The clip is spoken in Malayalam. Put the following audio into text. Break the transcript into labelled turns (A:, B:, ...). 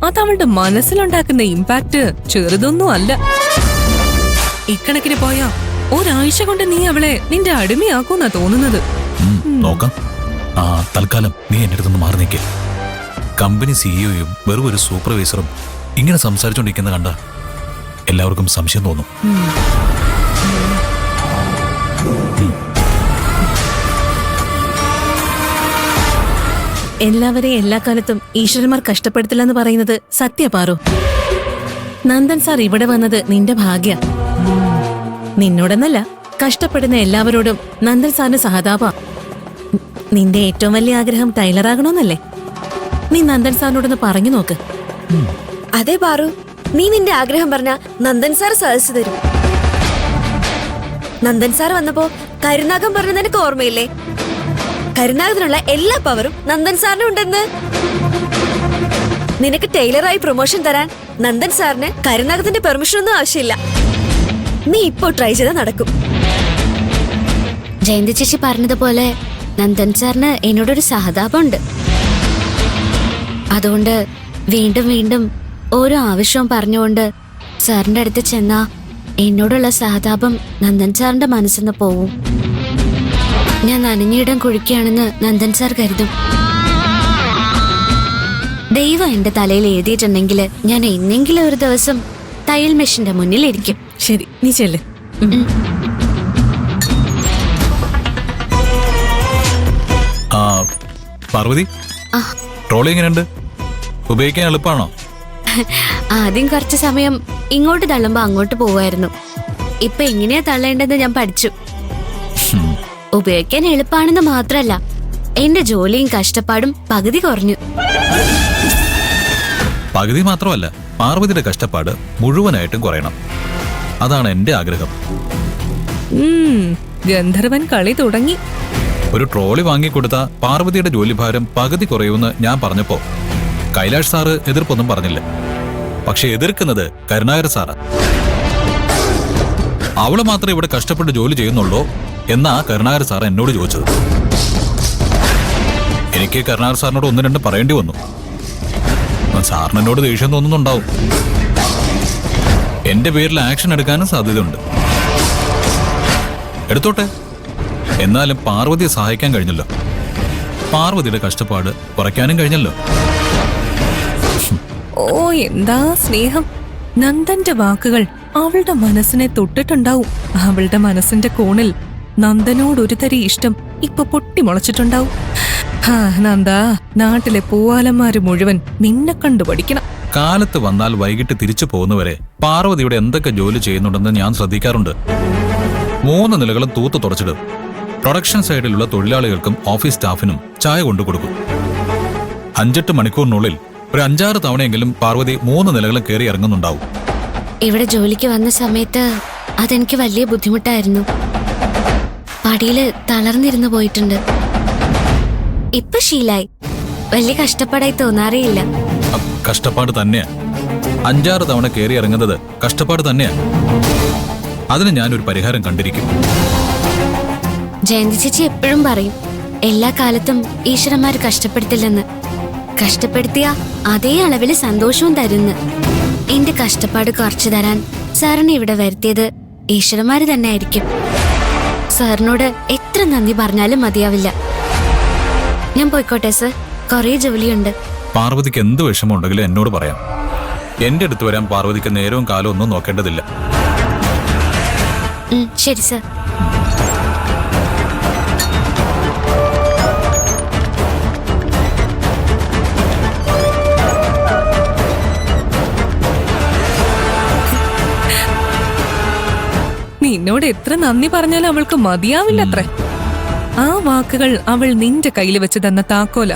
A: അതവളുടെ മനസ്സിലുണ്ടാക്കുന്ന ഇമ്പാക്ട് ചെറുതൊന്നും അല്ല. ഇക്കണക്കിന് പോയാ ഒരാഴ്ച കൊണ്ട് നീ അവളെ നിന്റെ അടിമയാക്കൂന്നാ തോന്നുന്നത്.
B: നോക്കാം. തൽക്കാലം നീ എന്റെ അടുത്തൊന്ന് മാറി നിൽക്കേ. കമ്പനി സിഇഒയും വെറും ഒരു സൂപ്പർവൈസറും ഇങ്ങനെ സംസാരിച്ചോണ്ടിരിക്കുന്ന കണ്ട എല്ലാവർക്കും സംശയം തോന്നും.
C: എല്ലാവരെയും എല്ലാ കാലത്തും ഈശ്വരന്മാർ കഷ്ടപ്പെടുത്തില്ലെന്ന് പറയുന്നത് സത്യപാറു. നന്ദൻ സാർ ഇവിടെ വന്നത് നിന്റെ ഭാഗ്യ. നിന്നോടെന്നല്ല, കഷ്ടപ്പെടുന്ന എല്ലാവരോടും നന്ദൻ സാറിന് സഹതാപ. നിന്റെ ഏറ്റവും വലിയ ആഗ്രഹം ടൈലറാകണമെന്നല്ലേ? നീ നന്ദൻ സാറിനോടൊന്ന് പറഞ്ഞു നോക്ക്.
D: അതെ പാറു, നീ നിന്റെ ആഗ്രഹം പറഞ്ഞ നന്ദൻ സാർ സാധിച്ചു തരും. നന്ദൻ സാർ വന്നപ്പോ കരുനാഗം പറഞ്ഞ നിനക്ക് ഓർമ്മയില്ലേ? കരുനാഗത്തിനുള്ള എല്ലാ പവറും നന്ദൻ സാറിന് ഉണ്ടെന്ന്. നിനക്ക് ടൈലറായി പ്രൊമോഷൻ തരാൻ നന്ദൻ സാറിന് കരുനാഗത്തിന്റെ പെർമിഷൻ ഒന്നും ആവശ്യമില്ല. നീ ഇപ്പോ ട്രൈ ചെയ്താൽ നടക്കും.
E: ജയന്തി ചേച്ചി പറഞ്ഞതുപോലെ നന്ദൻ സാറിന് എന്നോടൊരു സഹതാപമുണ്ട്. അതുകൊണ്ട് വീണ്ടും വീണ്ടും ഓരോ ആവശ്യവും പറഞ്ഞുകൊണ്ട് സാറിന്റെ അടുത്ത് ചെന്നാ എന്നോടുള്ള സഹതാപം നന്ദൻ സാറിന്റെ മനസ്സിന്ന് പോവും. ഞാൻ നനഞ്ഞിടം കുഴിക്കുകയാണെന്ന് നന്ദൻ സാർ കരുതും. ദൈവം എന്റെ തലയിൽ എഴുതിയിട്ടുണ്ടെങ്കിൽ ഞാൻ എന്നെങ്കിലും ഒരു ദിവസം തയ്യൽ മെഷീന്റെ മുന്നിലിരിക്കും.
C: ശരി, നീ ചെല്ല്.
B: പാർവതി, ട്രോളി എങ്ങനെയുണ്ട്? ഉപയോഗിക്കാൻ എളുപ്പമാണോ?
E: ആദ്യം കുറച്ച് സമയം ഇങ്ങോട്ട് തള്ളുമ്പോ അങ്ങോട്ട് പോവായിരുന്നു. ഇപ്പൊ എങ്ങനെയാ തള്ളേണ്ടതെന്ന് ഞാൻ പഠിച്ചു. ഉപയോഗിക്കാൻ എളുപ്പമാണെന്ന് മാത്രല്ല, എന്റെ ജോലിയും കഷ്ടപ്പാടും പകുതി കുറഞ്ഞു.
B: പകുതി മാത്രമല്ല, പാർവതിയുടെ കഷ്ടപ്പാട് മുഴുവനായിട്ടും കുറയണം. അതാണ് എന്റെ ആഗ്രഹം.
A: ഗന്ധർവൻ കളി തുടങ്ങി.
B: ഒരു ട്രോളി വാങ്ങിക്കൊടുത്ത പാർവതിയുടെ ജോലിഭാരം പകുതി കുറയുമെന്ന് ഞാൻ പറഞ്ഞപ്പോ കൈലാഷ് സാറ് എതിർപ്പൊന്നും പറഞ്ഞില്ല. പക്ഷെ എതിർക്കുന്നത് കരുണാകര സാറാ. അവള് മാത്രമേ ഇവിടെ കഷ്ടപ്പെട്ട് ജോലി ചെയ്യുന്നുള്ളൂ എന്നാ കരുണാകര സാർ എന്നോട് ചോദിച്ചത്. എനിക്ക് കരുണാകര സാറിനോട് ഒന്ന് രണ്ട് പറയേണ്ടി വന്നു. സാറിന് എന്നോട് ദേഷ്യം തോന്നുന്നുണ്ടാവും. എന്റെ പേരിൽ ആക്ഷൻ എടുക്കാനും സാധ്യതയുണ്ട്. എടുത്തോട്ടെ. എന്നാലും പാർവതിയെ സഹായിക്കാൻ കഴിഞ്ഞല്ലോ. പാർവതിയുടെ കഷ്ടപ്പാട് കുറയ്ക്കാനും കഴിഞ്ഞല്ലോ.
A: ഓ, എന്താ സ്നേഹം! നന്ദന്റെ വാക്കുകൾ അവളുടെ മനസ്സിനെ തൊട്ടിട്ടുണ്ടാവും. അവളുടെ മനസ്സിന്റെ കോണിൽ നന്ദനോടൊരു തരി ഇഷ്ടം ഇപ്പൊ പൊട്ടിമുളച്ചിട്ടുണ്ടാവും. നന്ദ, നാട്ടിലെ പൂവാലന്മാര് മുഴുവൻ നിന്നെ കണ്ടു പഠിക്കണം.
B: കാലത്ത് വന്നാൽ വൈകിട്ട് തിരിച്ചു പോകുന്നവരെ പാർവതിയുടെ എന്തൊക്കെ ജോലി ചെയ്യുന്നുണ്ടെന്ന് ഞാൻ ശ്രദ്ധിക്കാറുണ്ട്. 3 നിലകളും തൂത്ത് തുടച്ചിടും. പ്രൊഡക്ഷൻ സൈഡിലുള്ള തൊഴിലാളികൾക്കും ഓഫീസ് സ്റ്റാഫിനും ചായ കൊണ്ടു കൊടുക്കും. 5-8 മണിക്കൂറിനുള്ളിൽ ഒരു 5-6 തവണയെങ്കിലും പാർവതി 3 നിലകളും കയറി ഇറങ്ങുന്നുണ്ടാവും.
E: ഇവിടെ ജോലിക്ക് വന്ന സമയത്ത് അതെനിക്ക് വലിയ ബുദ്ധിമുട്ടായിരുന്നു. പടിയില് തളർന്നിരുന്നു പോയിട്ടുണ്ട്. ഇപ്പൊ ശീലായി. വലിയ കഷ്ടപ്പാടായി തോന്നാറേയില്ല.
B: കഷ്ടപ്പാട് തന്നെയാ. 5-6 തവണ കയറി ഇറങ്ങുന്നത് കഷ്ടപ്പാട് തന്നെയാ. അതിന് ഞാനൊരു പരിഹാരം കണ്ടിരിക്കും.
E: ജയന്തി ചേച്ചി എപ്പോഴും പറയും, എല്ലാ കാലത്തും ഈശ്വരന്മാര് കഷ്ടപ്പെടുത്തില്ലെന്ന്. കഷ്ടപ്പെടുത്തിയ അതേ അളവില് സന്തോഷവും തരുന്ന്. എന്റെ കഷ്ടപ്പാട് കുറച്ചു തരാൻ സാറിനെ ഇവിടെ വരുത്തിയത് ഈശ്വരന്മാര് തന്നെ ആയിരിക്കും. സാറിനോട് എത്ര നന്ദി പറഞ്ഞാലും മതിയാവില്ല. ഞാൻ പോയിക്കോട്ടെ സർ, കുറേ ജോലിയുണ്ട്.
B: പാർവതിക്ക് എന്ത് വിഷമമുണ്ടെങ്കിലും എന്നോട് പറയാം. എന്റെ അടുത്ത് വരാൻ പാർവതിക്ക് നേരവും കാലവും ഒന്നും നോക്കേണ്ടതില്ല.
E: ശരി സർ.
A: നിന്നോട് എത്ര നന്ദി പറഞ്ഞാലും അവൾക്ക് മതിയാവില്ലത്രേ. ആ വാക്കുകൾ അവൾ നിന്റെ കയ്യിൽ വെച്ച് തന്ന താക്കോല.